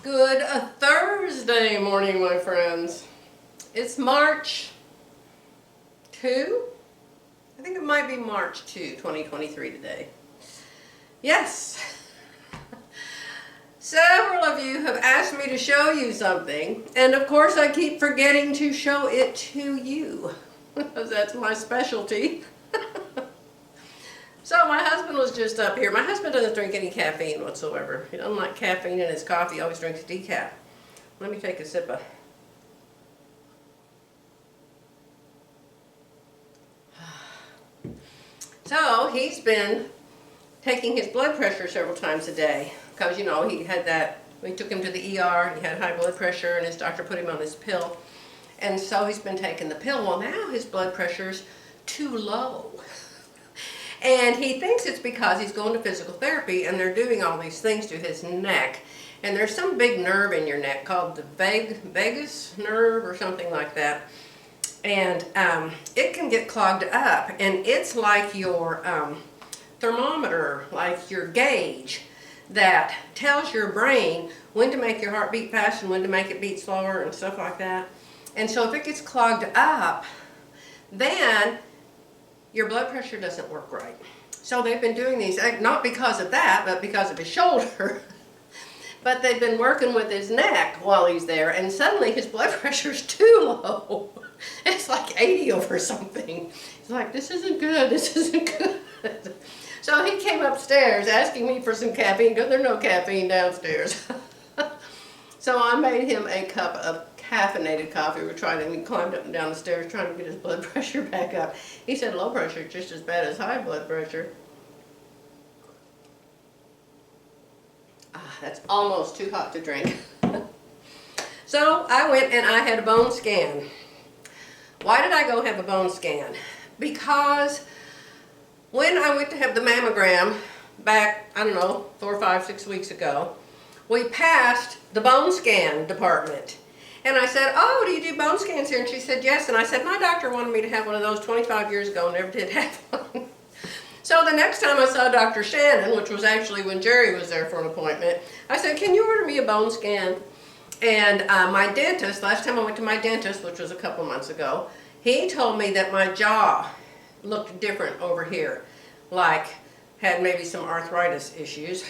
Good Thursday morning, my friends. It's March 2? I think it might be March 2, 2023 today. Yes. Several of you have asked me to show you something, and of course I keep forgetting to show it to you, because that's my specialty. So my husband was just up here. My husband doesn't drink any caffeine whatsoever. He doesn't like caffeine in his coffee. He always drinks decaf. Let me take a sip of... So he's been taking his blood pressure several times a day because, you know, he had that, we took him to the ER and he had high blood pressure and his doctor put him on this pill. And so he's been taking the pill. Well, now his blood pressure's too low. And he thinks it's because he's going to physical therapy and they're doing all these things to his neck. And there's some big nerve in your neck called the vagus nerve or something like that. And it can get clogged up. And it's like your thermometer, like your gauge that tells your brain when to make your heart beat fast and when to make it beat slower and stuff like that. And so if it gets clogged up, then your blood pressure doesn't work right. So they've been doing these, not because of that, but because of his shoulder. But they've been working with his neck while he's there, and suddenly his blood pressure's too low. It's like 80 over something. He's like, this isn't good, this isn't good. So he came upstairs asking me for some caffeine, because there's no caffeine downstairs. So I made him a cup of caffeinated coffee. We tried it and he climbed up and down the stairs trying to get his blood pressure back up. He said low pressure is just as bad as high blood pressure. That's almost too hot to drink. So I went and I had a bone scan. Why did I go have a bone scan? Because when I went to have the mammogram back, I don't know, 4, 5, 6 weeks ago, we passed the bone scan department. And I said, oh, do you do bone scans here? And she said, yes. And I said, my doctor wanted me to have one of those 25 years ago, never did have one. So the next time I saw Dr. Shannon, which was actually when Jerry was there for an appointment, I said, can you order me a bone scan? And my dentist, last time I went to my dentist, which was a couple months ago, he told me that my jaw looked different over here, like had maybe some arthritis issues.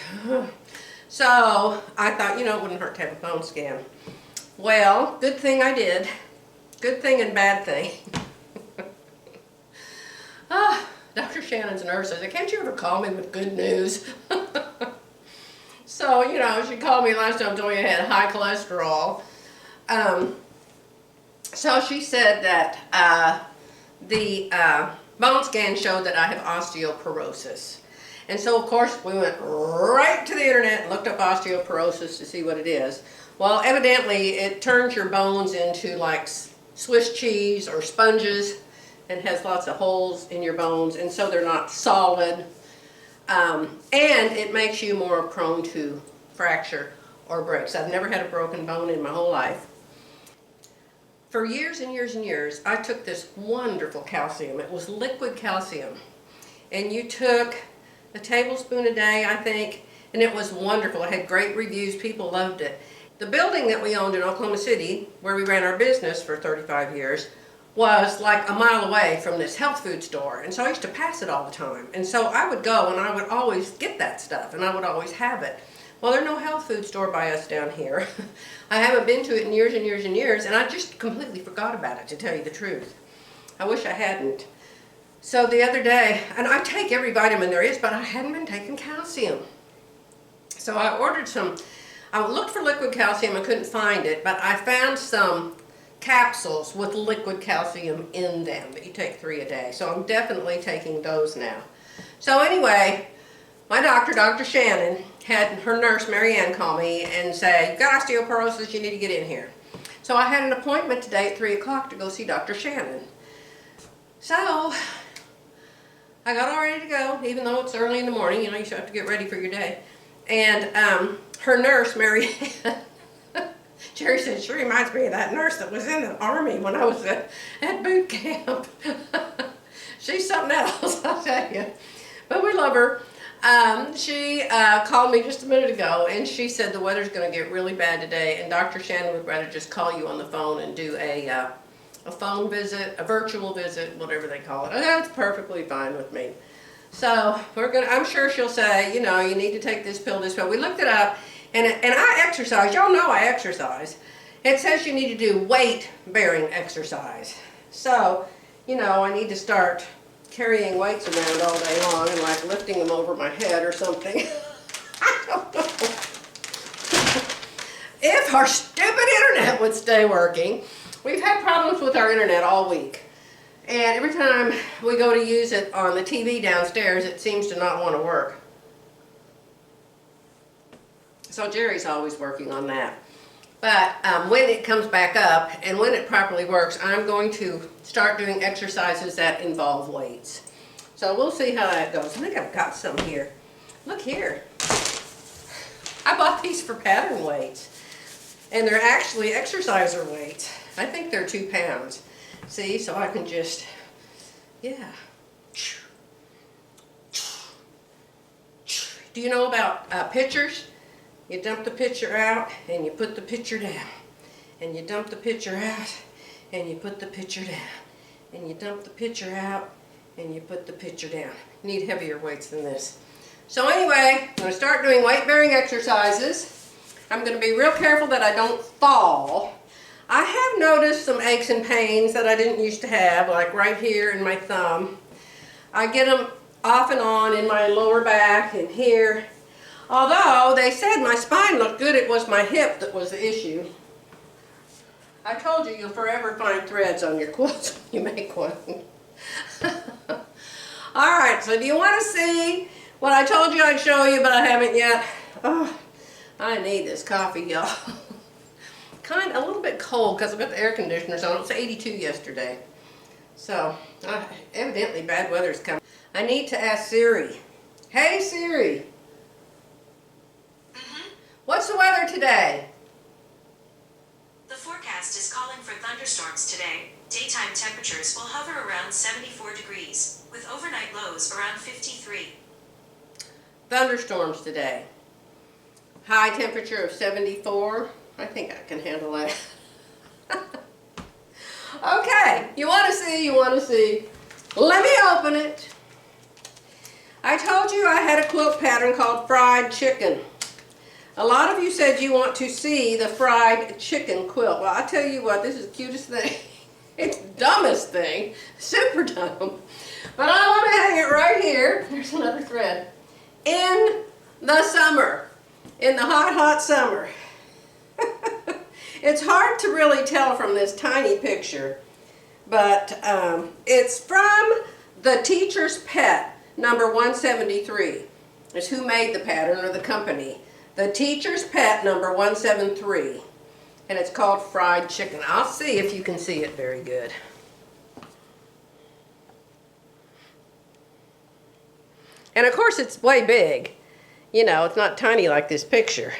So I thought, you know, it wouldn't hurt to have a bone scan. Well, good thing I did. Good thing and bad thing. Dr. Shannon's nurse said, can't you ever call me with good news? So, you know, she called me last time, told me I had high cholesterol. So she said that the bone scan showed that I have osteoporosis. And so, of course, we went right to the internet and looked up osteoporosis to see what it is. Well, evidently, it turns your bones into like Swiss cheese or sponges and has lots of holes in your bones, and so they're not solid. And it makes you more prone to fracture or breaks. I've never had a broken bone in my whole life. For years and years and years, I took this wonderful calcium. It was liquid calcium. And you took a tablespoon a day, I think, and it was wonderful. It had great reviews. People loved it. The building that we owned in Oklahoma City, where we ran our business for 35 years, was like a mile away from this health food store. And so I used to pass it all the time. And so I would go and I would always get that stuff and I would always have it. Well, there's no health food store by us down here. I haven't been to it in years and years and years, and I just completely forgot about it, to tell you the truth. I wish I hadn't. So the other day, and I take every vitamin there is, but I hadn't been taking calcium. So I ordered some. I looked for liquid calcium, I couldn't find it, but I found some capsules with liquid calcium in them that you take 3 a day. So I'm definitely taking those now. So anyway, my doctor, Dr. Shannon, had her nurse, Mary Ann, call me and say, you've got osteoporosis, you need to get in here. So I had an appointment today at 3 o'clock to go see Dr. Shannon. So I got all ready to go, even though it's early in the morning, you know, you should have to get ready for your day. And her nurse, Mary Ann, Jerry said, she reminds me of that nurse that was in the Army when I was at boot camp. She's something else, I'll tell you. But we love her. She called me just a minute ago, and she said the weather's going to get really bad today, and Dr. Shannon would rather just call you on the phone and do a phone visit, a virtual visit, whatever they call it. And that's perfectly fine with me. So I'm sure she'll say, you know, you need to take this pill, this pill. We looked it up, and I exercise. Y'all know I exercise. It says you need to do weight-bearing exercise. So, you know, I need to start carrying weights around all day long and like lifting them over my head or something. I don't know. If our stupid internet would stay working. We've had problems with our internet all week. And every time we go to use it on the TV downstairs, it seems to not want to work. So Jerry's always working on that. But when it comes back up and when it properly works, I'm going to start doing exercises that involve weights. So we'll see how that goes. I think I've got some here. Look here. I bought these for pattern weights. And they're actually exerciser weights. I think they're 2 pounds. See, so I can just, yeah. Do you know about pitchers? You dump the pitcher out and you put the pitcher down. And you dump the pitcher out and you put the pitcher down. And you dump the pitcher out and you put the pitcher down. You need heavier weights than this. So anyway, I'm going to start doing weight-bearing exercises. I'm going to be real careful that I don't fall. I have noticed some aches and pains that I didn't used to have, like right here in my thumb. I get them off and on in my lower back and here. Although they said my spine looked good, it was my hip that was the issue. I told you, you'll forever find threads on your quilts when you make one. Alright, so do you want to see what I told you I'd show you, but I haven't yet? Oh, I need this coffee, y'all. A little bit cold because I've got the air conditioners on. It was 82 yesterday. So, evidently bad weather's coming. I need to ask Siri. Hey Siri. What's the weather today? The forecast is calling for thunderstorms today. Daytime temperatures will hover around 74 degrees, with overnight lows around 53. Thunderstorms today. High temperature of 74. I think I can handle that. Okay, you want to see. Let me open it. I told you I had a quilt pattern called fried chicken. A lot of you said you want to see the fried chicken quilt. Well, I tell you what, this is the cutest thing. It's the dumbest thing. Super dumb. But I want to hang it right here. There's another thread. In the summer. In the hot, hot summer. It's hard to really tell from this tiny picture, but it's from The Teacher's Pet, number 173. It's who made the pattern, or the company. The Teacher's Pet, number 173. And it's called Fried Chicken. I'll see if you can see it very good. And of course it's way big. You know, it's not tiny like this picture.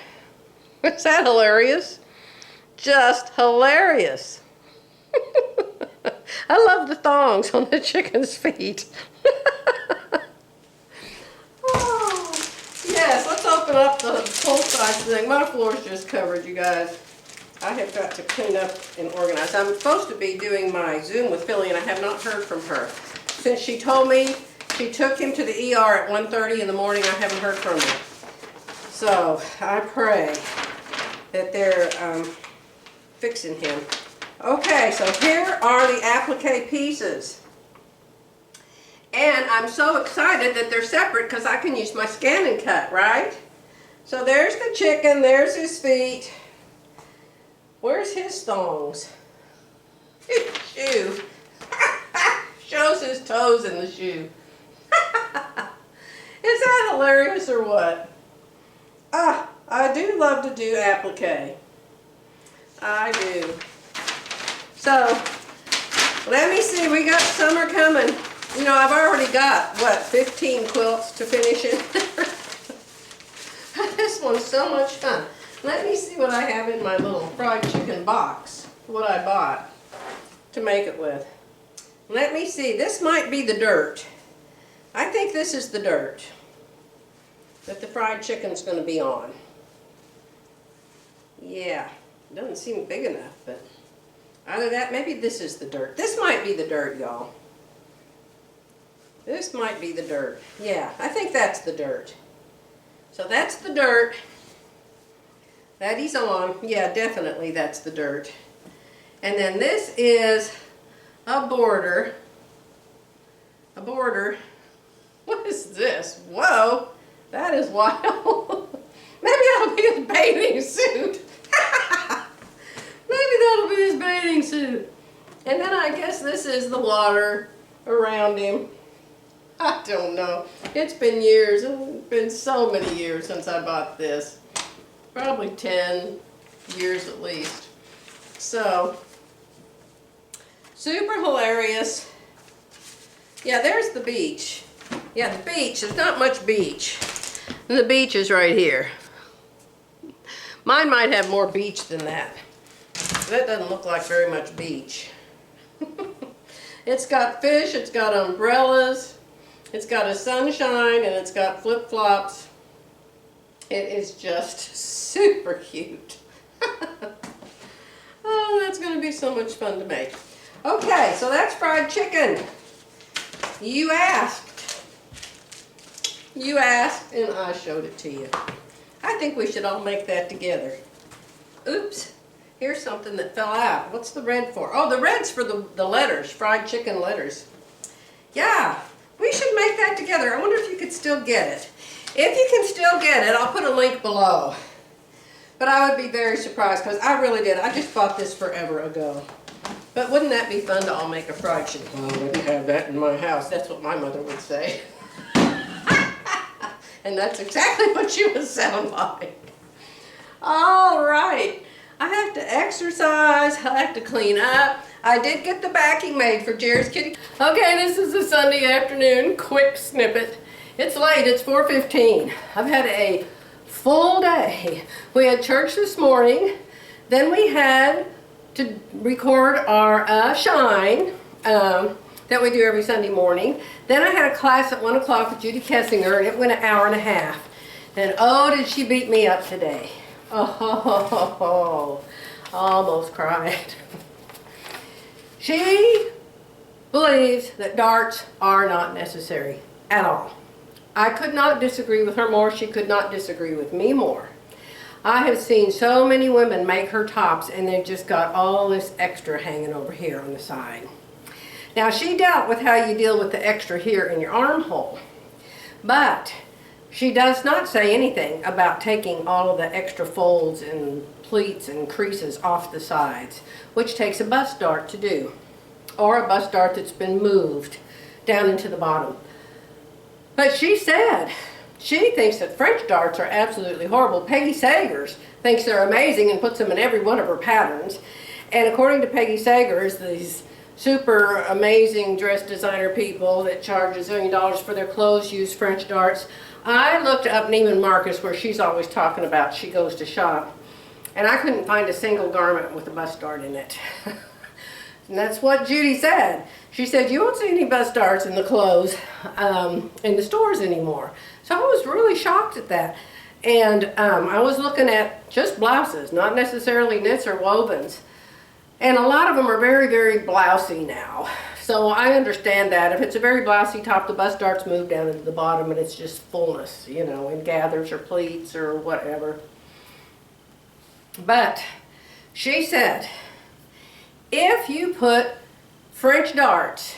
Is that hilarious? Just hilarious. I love the thongs on the chicken's feet. Oh, yes, let's open up the full-size thing. My floor's just covered, you guys. I have got to clean up and organize. I'm supposed to be doing my Zoom with Phylly, and I have not heard from her. Since she told me she took him to the ER at 1:30 in the morning, I haven't heard from her. So I pray that they're fixing him. Okay, so here are the applique pieces. And I'm so excited that they're separate because I can use my scan and cut, right? So there's the chicken, there's his feet. Where's his thongs? His shoe. Shows his toes in the shoe. Is that hilarious or what? I do love to do applique. I do. So, let me see, we got summer coming. You know, I've already got, what, 15 quilts to finish it. This one's so much fun. Let me see what I have in my little fried chicken box, what I bought to make it with. Let me see, this might be the dirt. I think this is the dirt. that the fried chicken's going to be on. Yeah, doesn't seem big enough, but either that, maybe this is the dirt. This might be the dirt, y'all. This might be the dirt. Yeah, I think that's the dirt. So that's the dirt that he's on. Yeah, definitely that's the dirt. And then this is a border. A border. What is this? Whoa, that is wild. Maybe that'll be his bathing suit. Maybe that'll be his bathing suit. And then I guess this is the water around him. I don't know. It's been years. It's been so many years since I bought this. Probably 10 years at least. So, super hilarious. Yeah, there's the beach. Yeah, the beach. There's not much beach. And the beach is right here. Mine might have more beach than that. That doesn't look like very much beach. It's got fish, it's got umbrellas. It's got a sunshine and it's got flip-flops. It is just super cute. Oh, that's going to be so much fun to make. Okay, so that's fried chicken. You asked. You asked and I showed it to you. I think we should all make that together. Oops, here's something that fell out. What's the red for? Oh, the red's for the letters, fried chicken letters. Yeah. We should make that together. I wonder if you could still get it. If you can still get it, I'll put a link below. But I would be very surprised because I really did. I just bought this forever ago. But wouldn't that be fun to all make a fried chicken? Well, I wouldn't have that in my house. That's what my mother would say. And that's exactly what she would sound like. All right. I have to exercise. I have to clean up. I did get the backing made for Jerry's Kitty. Okay, this is a Sunday afternoon quick snippet. It's late, it's 4:15. I've had a full day. We had church this morning, then we had to record our shine that we do every Sunday morning. Then I had a class at 1 o'clock with Judy Kessinger, and it went an hour and a half. And oh, did she beat me up today. Oh, almost cried. She believes that darts are not necessary at all. I could not disagree with her more. She could not disagree with me more. I have seen so many women make her tops and they've just got all this extra hanging over here on the side. Now she dealt with how you deal with the extra here in your armhole, but she does not say anything about taking all of the extra folds and pleats and creases off the sides, which takes a bust dart to do, or a bust dart that's been moved down into the bottom. But she said she thinks that French darts are absolutely horrible. Peggy Sagers thinks they're amazing and puts them in every one of her patterns. And according to Peggy Sagers, these super amazing dress designer people that charge $1 zillion for their clothes use French darts. I looked up Neiman Marcus, where she's always talking about she goes to shop, and I couldn't find a single garment with a bust dart in it. And that's what Judy said. She said, you won't see any bust darts in the clothes in the stores anymore. So I was really shocked at that. And I was looking at just blouses, not necessarily knits or wovens. And a lot of them are very, very blousy now. So I understand that. If it's a very blousy top, the bust darts move down into the bottom and it's just fullness, you know, in gathers or pleats or whatever. But she said, if you put French darts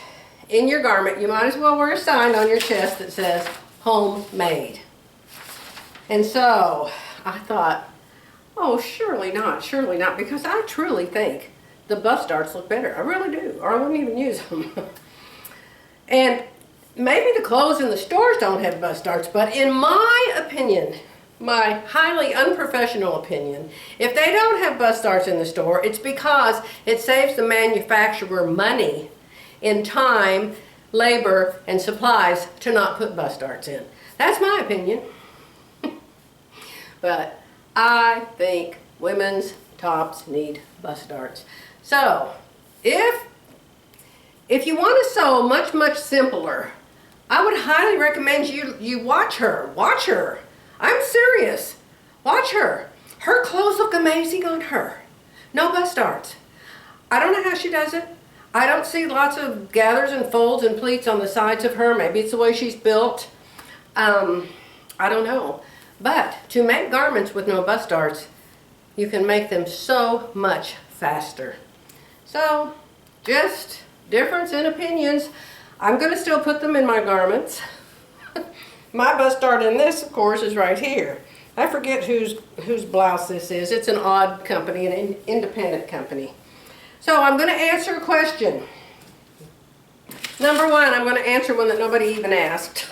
in your garment, you might as well wear a sign on your chest that says homemade. And so I thought, oh, surely not, because I truly think the bust darts look better. I really do, or I wouldn't even use them. And maybe the clothes in the stores don't have bust darts, but in my opinion, my highly unprofessional opinion, if they don't have bust darts in the store, it's because it saves the manufacturer money in time, labor, and supplies to not put bust darts in. That's my opinion. But I think women's tops need bust darts. So, if you want to sew much, much simpler, I would highly recommend you watch her. Watch her. I'm serious. Watch her. Her clothes look amazing on her. No bust darts. I don't know how she does it. I don't see lots of gathers and folds and pleats on the sides of her. Maybe it's the way she's built. I don't know. But to make garments with no bust darts, you can make them so much faster. So, just difference in opinions. I'm going to still put them in my garments. My bust dart in this, of course, is right here. I forget whose blouse this is. It's an odd company, an independent company. So I'm going to answer a question. Number one, I'm going to answer one that nobody even asked.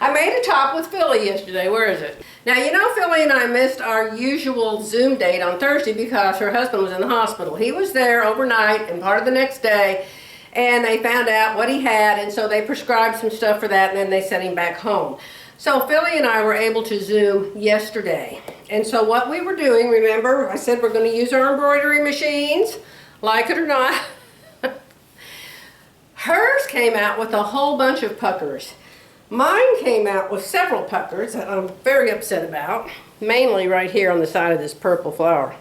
I made a top with Phylly yesterday. Where is it? Now, you know, Phylly and I missed our usual Zoom date on Thursday because her husband was in the hospital. He was there overnight and part of the next day, and they found out what he had, and so they prescribed some stuff for that, and then they sent him back home. So Phylly and I were able to Zoom yesterday. And so what we were doing, remember, I said we're going to use our embroidery machines, like it or not. Hers came out with a whole bunch of puckers. Mine came out with several puckers that I'm very upset about, mainly right here on the side of this purple flower.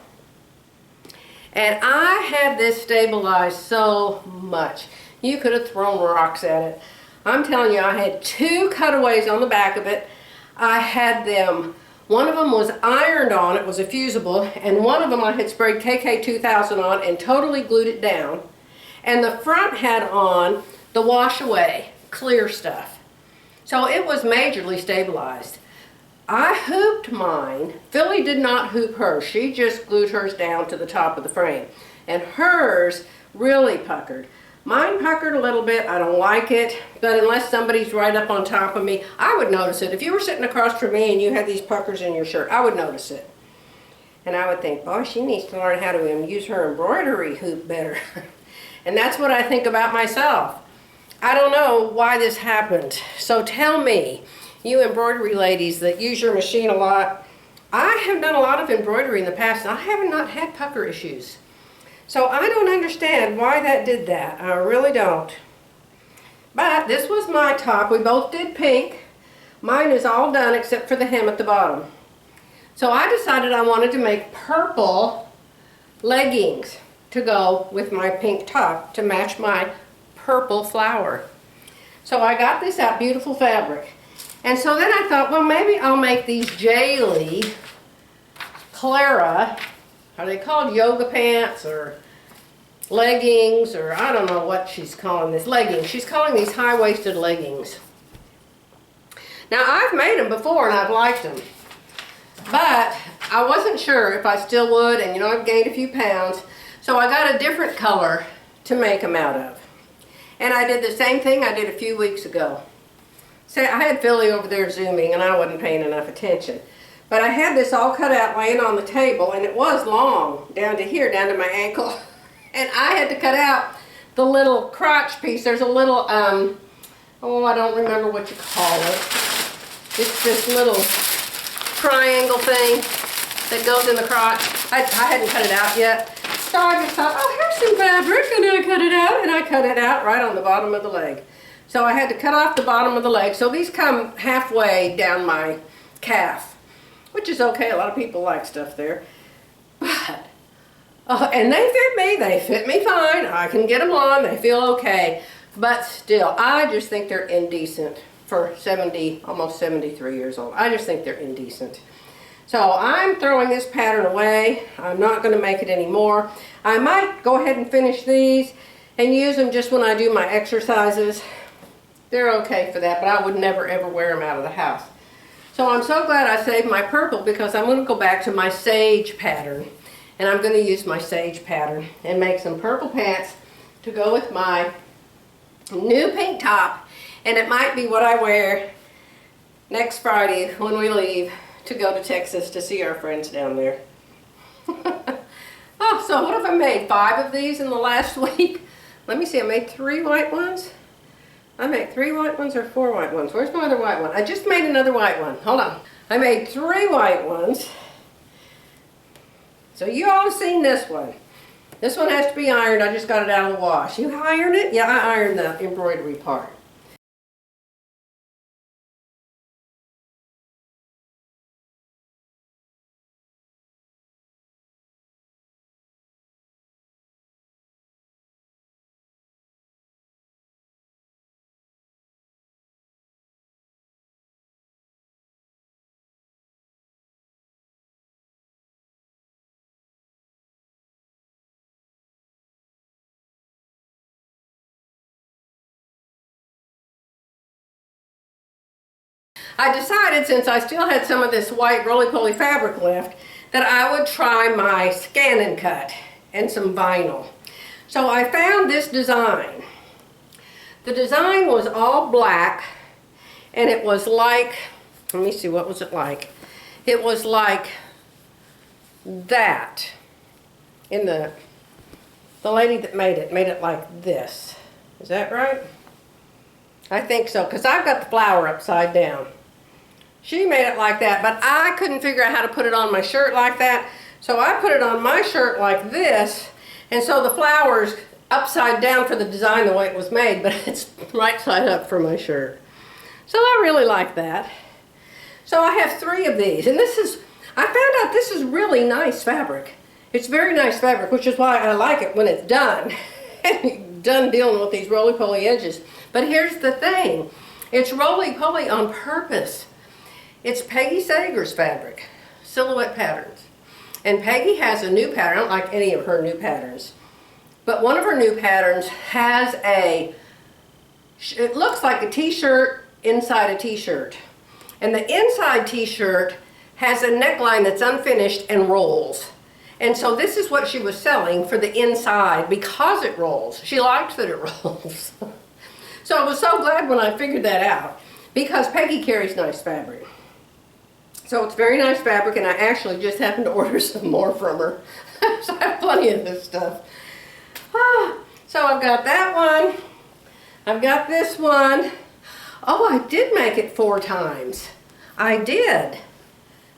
And I had this stabilized so much. You could have thrown rocks at it. I'm telling you, I had 2 cutaways on the back of it. I had them, one of them was ironed on, it was a fusible, and one of them I had sprayed KK 2000 on and totally glued it down. And the front had on the wash away, clear stuff. So it was majorly stabilized. I hooped mine. Phylly did not hoop hers. She just glued hers down to the top of the frame. And hers really puckered. Mine puckered a little bit. I don't like it, but unless somebody's right up on top of me, I would notice it. If you were sitting across from me and you had these puckers in your shirt, I would notice it. And I would think, boy, she needs to learn how to use her embroidery hoop better. And that's what I think about myself. I don't know why this happened. So tell me, you embroidery ladies that use your machine a lot, I have done a lot of embroidery in the past and I have not had pucker issues. So I don't understand why that did that. I really don't. But this was my top. We both did pink. Mine is all done except for the hem at the bottom. So I decided I wanted to make purple leggings to go with my pink top to match my purple flower. So I got this out, beautiful fabric. And so then I thought, well, maybe I'll make these Jaylee Clara, are they called yoga pants or leggings, or I don't know what she's calling this, leggings. She's calling these high-waisted leggings. Now I've made them before and I've liked them, but I wasn't sure if I still would, and you know, I've gained a few pounds, so I got a different color to make them out of. And I did the same thing I did a few weeks ago. So I had Phylly over there Zooming and I wasn't paying enough attention. But I had this all cut out laying on the table, and it was long, down to here, down to my ankle. And I had to cut out the little crotch piece. There's a little, oh, I don't remember what you call it. It's this little triangle thing that goes in the crotch. I hadn't cut it out yet. So I just thought, oh, here's some fabric, and I cut it out, and I cut it out right on the bottom of the leg. So I had to cut off the bottom of the leg. So these come halfway down my calf, which is okay. A lot of people like stuff there. But, and they fit me fine. I can get them on, they feel okay. But still, I just think they're indecent for 70, almost 73 years old. I just think they're indecent. So I'm throwing this pattern away. I'm not going to make it anymore. I might go ahead and finish these and use them just when I do my exercises. They're okay for that, but I would never ever wear them out of the house. So I'm so glad I saved my purple, because I'm going to go back to my sage pattern. And I'm going to use my sage pattern and make some purple pants to go with my new pink top. And it might be what I wear next Friday when we leave to go to Texas to see our friends down there. Oh, so what have I made? 5 of these in the last week? Let me see, I made 3 white ones. I made 3 white ones or 4 white ones. Where's my other white one? I just made another white one. Hold on. I made 3 white ones. So you all have seen this one. This one has to be ironed. I just got it out of the wash. You iron it? Yeah, I ironed the embroidery part. I decided, since I still had some of this white roly-poly fabric left, that I would try my scan and cut and some vinyl. So I found this design. The design was all black, and it was like, let me see, what was it like? It was like that. In the lady that made it like this. Is that right? I think so, because I've got the flower upside down. She made it like that, but I couldn't figure out how to put it on my shirt like that, so I put it on my shirt like this, and so the flower's upside down for the design the way it was made, but it's right side up for my shirt. So I really like that. So I have 3 of these, and I found out this is really nice fabric. It's very nice fabric, which is why I like it when it's done. Done dealing with these roly-poly edges. But here's the thing. It's roly-poly on purpose. It's Peggy Sager's fabric, Silhouette Patterns. And Peggy has a new pattern. I don't like any of her new patterns. But one of her new patterns has it looks like a t-shirt inside a t-shirt. And the inside t-shirt has a neckline that's unfinished and rolls. And so this is what she was selling for the inside because it rolls. She likes that it rolls. So I was so glad when I figured that out, because Peggy carries nice fabric. So it's very nice fabric, and I actually just happened to order some more from her. So I have plenty of this stuff. So I've got that one. I've got this one. Oh, I did make it 4 times. I did.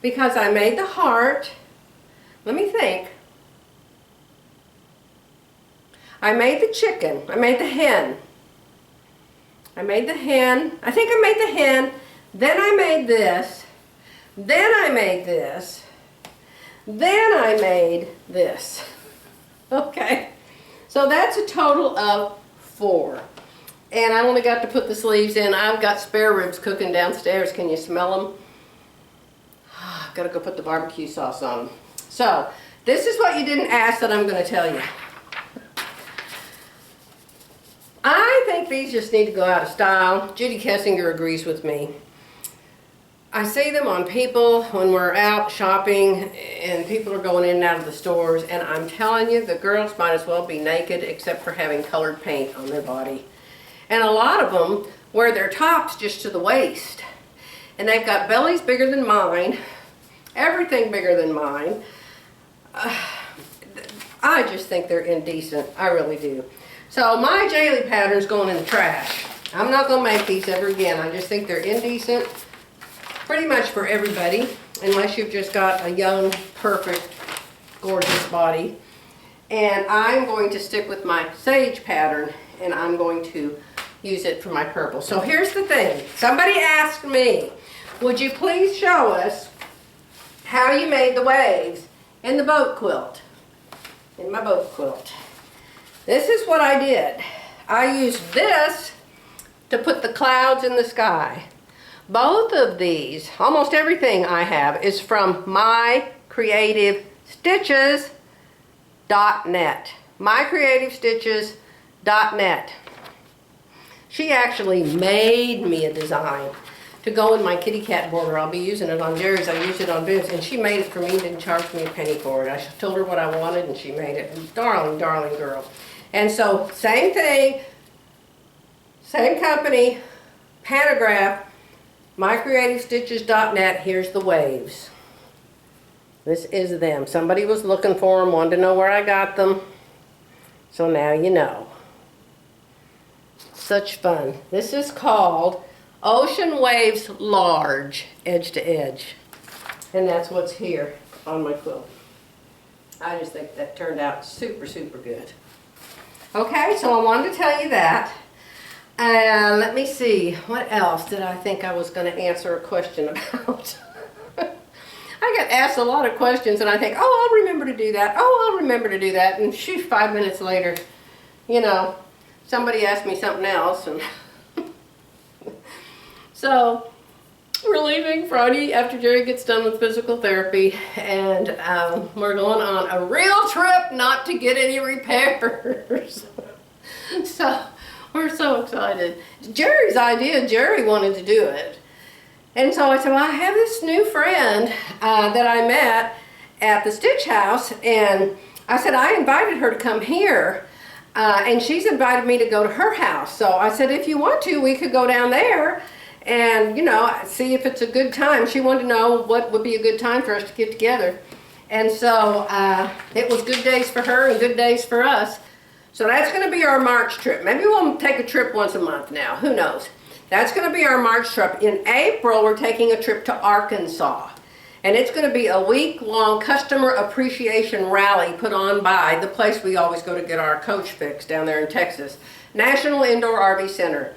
Because I made the heart. Let me think. I made the chicken. I made the hen. I made the hen. I think I made the hen. Then I made this. Then I made this. Then I made this. Okay. So that's a total of 4. And I only got to put the sleeves in. I've got spare ribs cooking downstairs. Can you smell them? I've got to go put the barbecue sauce on them. So, this is what you didn't ask that I'm going to tell you. I think these just need to go out of style. Judy Kessinger agrees with me. I see them on people when we're out shopping and people are going in and out of the stores, and I'm telling you, the girls might as well be naked except for having colored paint on their body. And a lot of them wear their tops just to the waist. And they've got bellies bigger than mine, everything bigger than mine. I just think they're indecent. I really do. So my Jaylee pattern's going in the trash. I'm not going to make these ever again. I just think they're indecent pretty much for everybody, unless you've just got a young, perfect, gorgeous body. And I'm going to stick with my sage pattern, and I'm going to use it for my purple. So here's the thing. Somebody asked me, would you please show us how you made the waves in the boat quilt, in my boat quilt. This is what I did. I used this to put the clouds in the sky. Both of these, almost everything I have, is from mycreativestitches.net. mycreativestitches.net. She actually made me a design to go in my kitty cat border. I'll be using it on Jerry's. I used it on Viv's, and she made it for me and didn't charge me a penny for it. I told her what I wanted, and she made it. Darling, darling girl. And so, same thing, same company, Pantograph, mycreativestitches.net. Here's the waves. This is them. Somebody was looking for them, wanted to know where I got them. So now you know. Such fun. This is called Ocean Waves Large, edge to edge. And that's what's here on my quilt. I just think that turned out super, super good. Okay, so I wanted to tell you that. Let me see, what else did I think I was going to answer a question about? I get asked a lot of questions and I think, oh, I'll remember to do that. Oh, I'll remember to do that. And shoot, 5 minutes later, you know, somebody asked me something else. And so we're leaving Friday after Jerry gets done with physical therapy, and we're going on a real trip not to get any repairs. So we're so excited. Jerry's idea, Jerry wanted to do it. And so I said, well, I have this new friend that I met at the Stitch House, and I said, I invited her to come here, and she's invited me to go to her house. So I said, if you want to, we could go down there and, you know, see if it's a good time. She wanted to know what would be a good time for us to get together. And so it was good days for her and good days for us. So that's going to be our March trip. Maybe we'll take a trip once a month now. Who knows? That's going to be our March trip. In April, we're taking a trip to Arkansas. And it's going to be a week-long customer appreciation rally put on by the place we always go to get our coach fixed down there in Texas, National Indoor RV Center.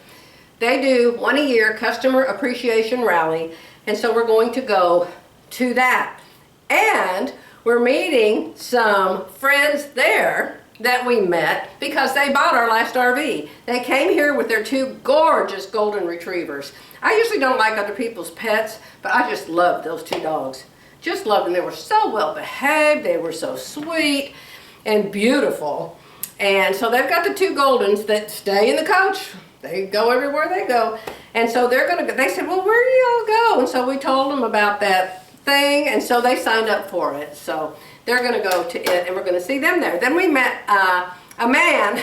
They do one a year customer appreciation rally, and so we're going to go to that. And we're meeting some friends there that we met because they bought our last RV. They came here with their two gorgeous golden retrievers. I usually don't like other people's pets, but I just loved those two dogs. Just loved them. They were so well behaved, they were so sweet and beautiful. And so they've got the two Goldens that stay in the coach. They go everywhere they go. And so they're gonna go, they said, well, where do y'all go? And so we told them about that thing, and so they signed up for it. So they're going to go to it, and we're going to see them there. Then we met a man.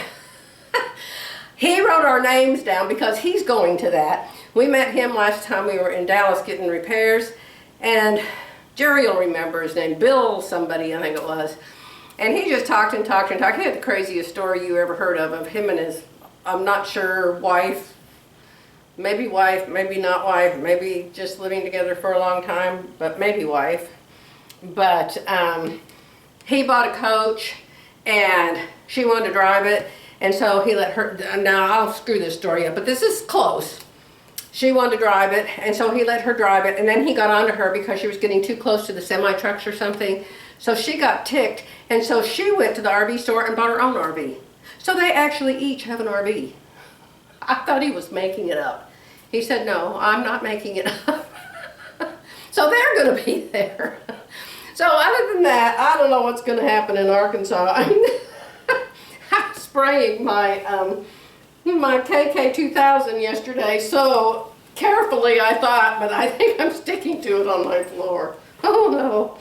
He wrote our names down because he's going to that. We met him last time we were in Dallas getting repairs, and Jerry will remember his name, Bill somebody, I think it was. And he just talked and talked and talked. He had the craziest story you ever heard of him and his, I'm not sure, wife, maybe not wife, maybe just living together for a long time, but maybe wife. But he bought a coach, and she wanted to drive it, and so he let her, now I'll screw this story up, but this is close. She wanted to drive it, and so he let her drive it, and then he got onto her because she was getting too close to the semi-trucks or something. So she got ticked, and so she went to the RV store and bought her own RV. So they actually each have an RV. I thought he was making it up. He said, no, I'm not making it up. So they're going to be there. So other than that, I don't know what's going to happen in Arkansas. I'm spraying my my KK2000 yesterday so carefully, I thought, but I think I'm sticking to it on my floor. Oh no.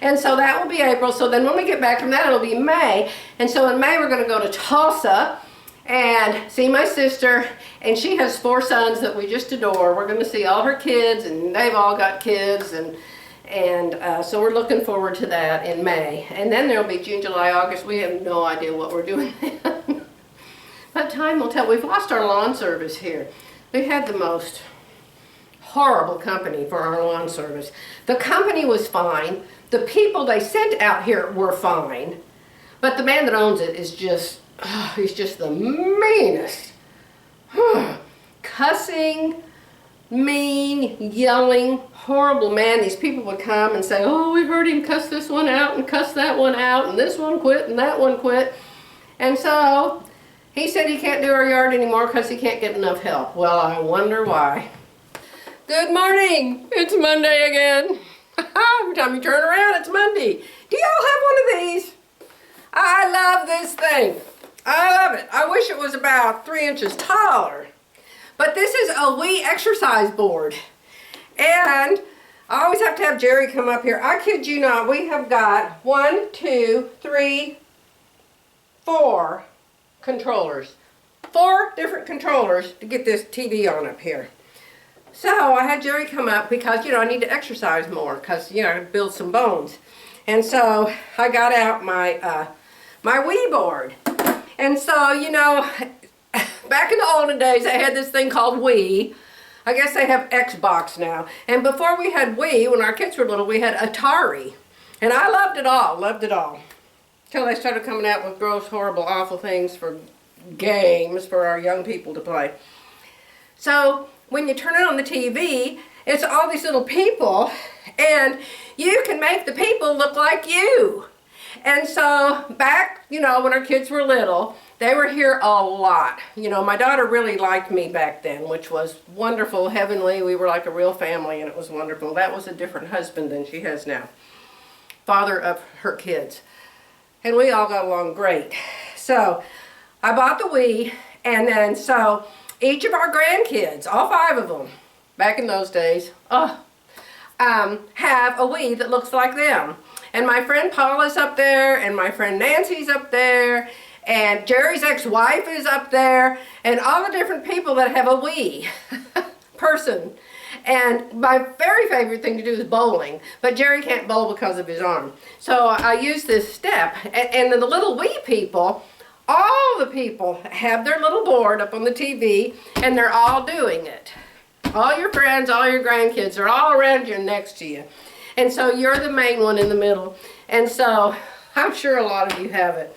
And so that will be April. So then when we get back from that, it'll be May. And so in May, we're going to go to Tulsa and see my sister, and she has 4 sons that we just adore. We're going to see all her kids, and they've all got kids, and so we're looking forward to that in May. And then there'll be June, July, August. We have no idea what we're doing then. But time will tell. We've lost our lawn service here. We had the most horrible company for our lawn service. The company was fine. The people they sent out here were fine. But the man that owns it is just, he's just the meanest. Cussing, mean, yelling, horrible man. These people would come and say, oh, we heard him cuss this one out and cuss that one out, and this one quit and that one quit. And so he said he can't do our yard anymore because he can't get enough help. Well, I wonder why. Good morning. It's Monday again. Every time you turn around, it's Monday. Do y'all have one of these? I love this thing. I love it. I wish it was about 3 inches taller. But this is a Wii exercise board. And I always have to have Jerry come up here. I kid you not, we have got 1, 2, 3, 4 controllers. 4 different controllers to get this TV on up here. So I had Jerry come up because, you know, I need to exercise more because, you know, build some bones. And so I got out my my Wii board. And so, you know, back in the olden days, I had this thing called Wii. I guess they have Xbox now. And before we had Wii, when our kids were little, we had Atari. And I loved it all, Until they started coming out with gross, horrible, awful things for games for our young people to play. So when you turn it on the TV, it's all these little people, and you can make the people look like you. And so back, you know, when our kids were little, they were here a lot. You know, my daughter really liked me back then, which was wonderful, heavenly. We were like a real family, and it was wonderful. That was a different husband than she has now. Father of her kids. And we all got along great. So I bought the Wii, and then so each of our grandkids, all 5 of them, back in those days, have a we that looks like them. And my friend Paula's up there, and my friend Nancy's up there, and Jerry's ex-wife is up there, and all the different people that have a we person. And my very favorite thing to do is bowling, but Jerry can't bowl because of his arm. So I use this step, and then the little we people, all the people have their little board up on the TV, and they're all doing it. All your friends, all your grandkids are all around you and next to you. And so you're the main one in the middle. And so I'm sure a lot of you have it.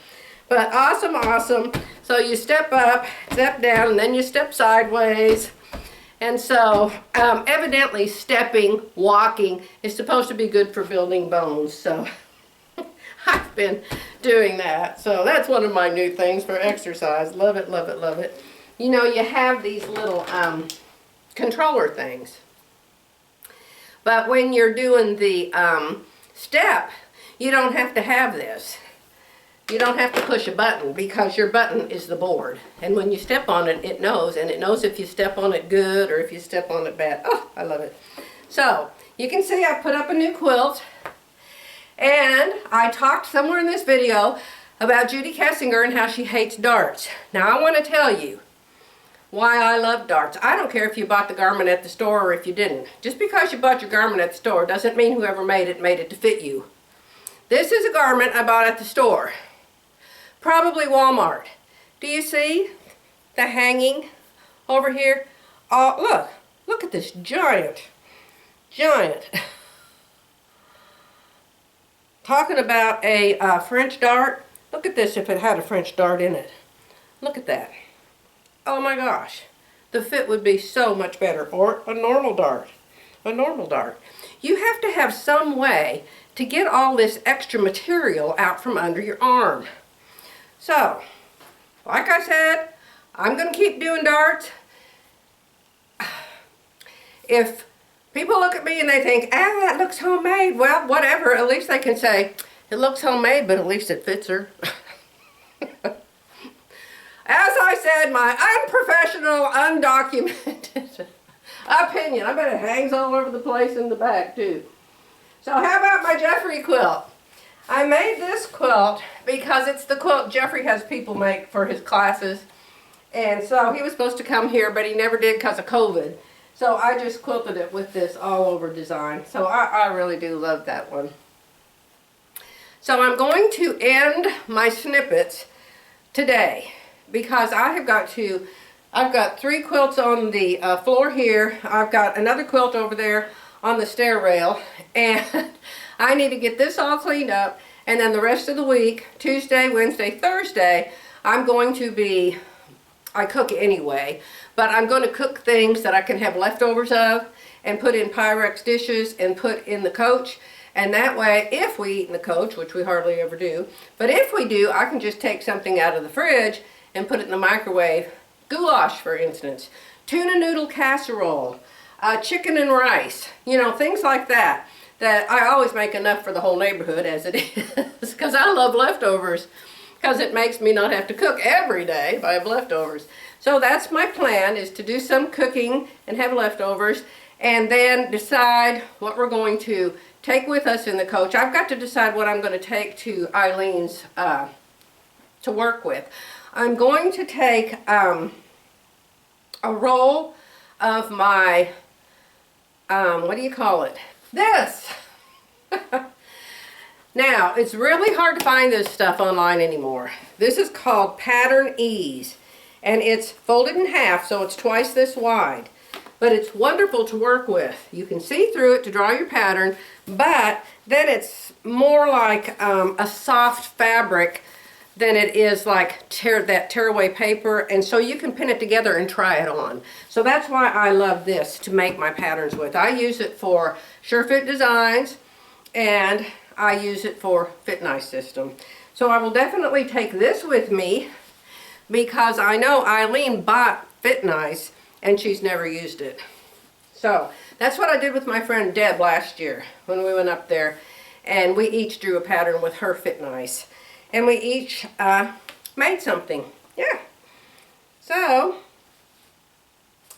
But awesome, awesome. So you step up, step down, and then you step sideways. And so evidently stepping, walking is supposed to be good for building bones. So I've been doing that. So that's one of my new things for exercise. Love it, love it, love it. You know, you have these little controller things. But when you're doing the step, you don't have to have this. You don't have to push a button because your button is the board. And when you step on it, it knows. And it knows if you step on it good or if you step on it bad. Oh, I love it. So, you can see I put up a new quilt. And I talked somewhere in this video about Judy Kessinger and how she hates darts. Now, I want to tell you why I love darts. I don't care if you bought the garment at the store or if you didn't. Just because you bought your garment at the store doesn't mean whoever made it to fit you. This is a garment I bought at the store. Probably Walmart. Do you see the hanging over here? Oh, look at this giant. Talking about a French dart. Look at this if it had a French dart in it. Look at that. Oh my gosh. The fit would be so much better. Or a normal dart. A normal dart. You have to have some way to get all this extra material out from under your arm. So, like I said, I'm going to keep doing darts. If people look at me and they think, that looks homemade, well, whatever. At least they can say, it looks homemade, but at least it fits her. As I said, my unprofessional, undocumented opinion. I bet it hangs all over the place in the back, too. So how about my Jeffrey quilt? I made this quilt because it's the quilt Jeffrey has people make for his classes. And so he was supposed to come here, but he never did because of COVID. So I just quilted it with this all over design. So I really do love that one. So I'm going to end my snippets today because I've got 3 quilts on the floor here. I've got another quilt over there on the stair rail. And I need to get this all cleaned up, and then the rest of the week, Tuesday, Wednesday, Thursday, I'm going to be, I cook anyway, but I'm going to cook things that I can have leftovers of and put in Pyrex dishes and put in the coach. And that way, if we eat in the coach, which we hardly ever do, but if we do, I can just take something out of the fridge and put it in the microwave. Goulash, for instance, tuna noodle casserole, chicken and rice, you know, things like that. That I always make enough for the whole neighborhood as it is, because I love leftovers, because it makes me not have to cook every day if I have leftovers. So that's my plan, is to do some cooking and have leftovers, and then decide what we're going to take with us in the coach. I've got to decide what I'm going to take to Eileen's to work with. I'm going to take a roll of my, what do you call it? This! Now, it's really hard to find this stuff online anymore. This is called Pattern Ease, and it's folded in half, so it's twice this wide. But it's wonderful to work with. You can see through it to draw your pattern, but then it's more like a soft fabric than it is like tearaway paper, and so you can pin it together and try it on. So that's why I love this to make my patterns with. I use it for Sure Fit Designs, and I use it for Fit Nice System. So I will definitely take this with me because I know Eileen bought Fit Nice and she's never used it. So that's what I did with my friend Deb last year when we went up there, and we each drew a pattern with her Fit Nice. And we each made something. Yeah. So,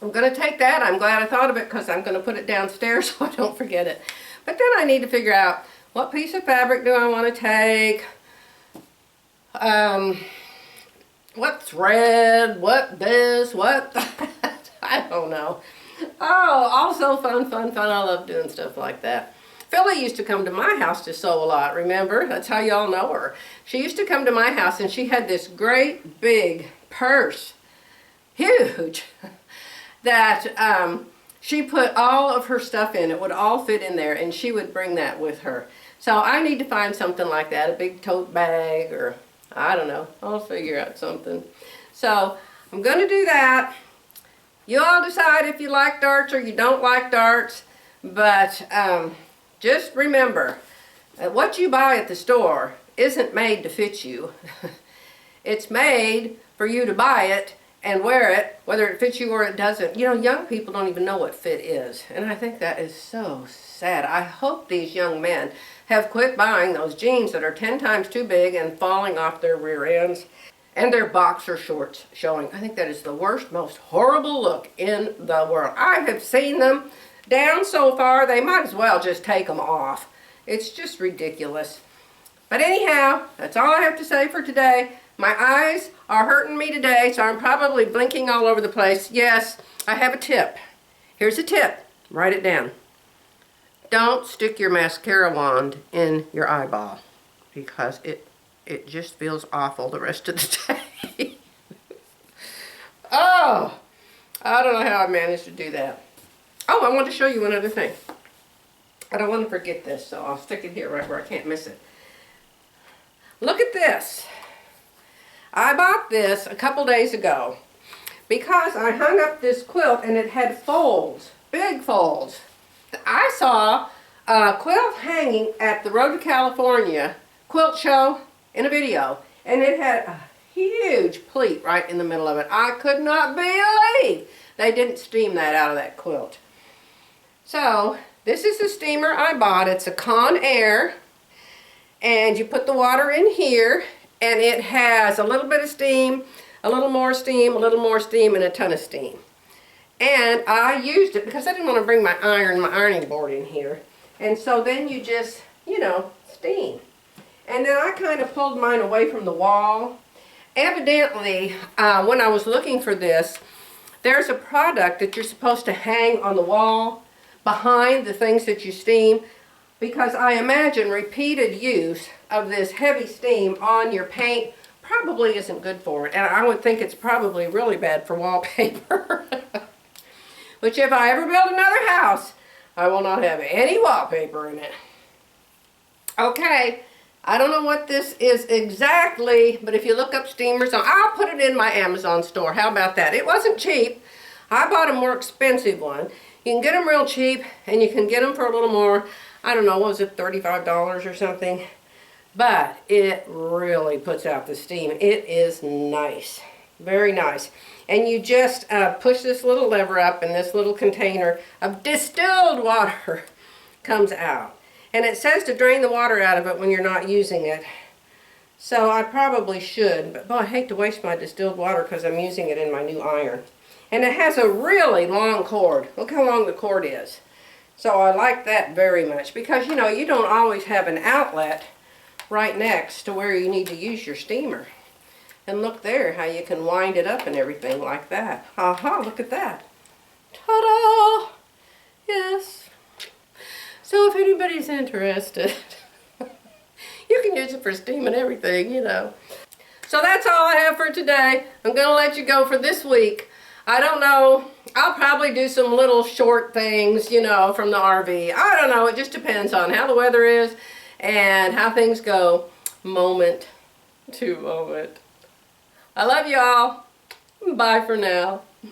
I'm going to take that. I'm glad I thought of it because I'm going to put it downstairs so I don't forget it. But then I need to figure out what piece of fabric do I want to take, what thread, what this, what that. I don't know. Oh, also fun. I love doing stuff like that. Phylly used to come to my house to sew a lot, remember? That's how y'all know her. She used to come to my house and she had this great big purse, huge, that she put all of her stuff in. It would all fit in there and she would bring that with her. So I need to find something like that, a big tote bag or I don't know. I'll figure out something. So I'm going to do that. You all decide if you like darts or you don't like darts, but just remember that what you buy at the store isn't made to fit you. It's made for you to buy it and wear it, whether it fits you or it doesn't. You know, young people don't even know what fit is, and I think that is so sad. I hope these young men have quit buying those jeans that are 10 times too big and falling off their rear ends and their boxer shorts showing. I think that is the worst, most horrible look in the world. I have seen them down so far, they might as well just take them off. It's just ridiculous. But anyhow, that's all I have to say for today. My eyes are hurting me today, so I'm probably blinking all over the place. Yes, I have a tip. Here's a tip. Write it down. Don't stick your mascara wand in your eyeball because it just feels awful the rest of the day. Oh, I don't know how I managed to do that. Oh, I want to show you one other thing. I don't want to forget this, so I'll stick it here right where I can't miss it. Look at this. I bought this a couple days ago because I hung up this quilt and it had folds, big folds. I saw a quilt hanging at the Road to California quilt show in a video, and it had a huge pleat right in the middle of it. I could not believe they didn't steam that out of that quilt. So this is the steamer I bought. It's a Conair, and you put the water in here, and it has a little bit of steam, a little more steam, a little more steam, and a ton of steam. And I used it because I didn't want to bring my ironing board in here. And so then you just, you know, steam. And then I kind of pulled mine away from the wall. Evidently, when I was looking for this, there's a product that you're supposed to hang on the wall behind the things that you steam, because I imagine repeated use of this heavy steam on your paint probably isn't good for it. And I would think it's probably really bad for wallpaper. Which if I ever build another house, I will not have any wallpaper in it. Okay, I don't know what this is exactly, but if you look up steamers, I'll put it in my Amazon store. How about that? It wasn't cheap. I bought a more expensive one. You can get them real cheap, and you can get them for a little more. I don't know, what was it, $35 or something? But it really puts out the steam. It is nice. Very nice. And you just push this little lever up, and this little container of distilled water comes out. And it says to drain the water out of it when you're not using it. So I probably should, but boy, I hate to waste my distilled water because I'm using it in my new iron. And it has a really long cord. Look how long the cord is. So I like that very much because, you know, you don't always have an outlet right next to where you need to use your steamer. And look there, how you can wind it up and everything like that. Aha, look at that. Ta-da! Yes. So if anybody's interested, you can use it for steam and everything, you know. So that's all I have for today. I'm going to let you go for this week. I don't know. I'll probably do some little short things, you know, from the RV. I don't know. It just depends on how the weather is and how things go moment to moment. I love y'all. Bye for now.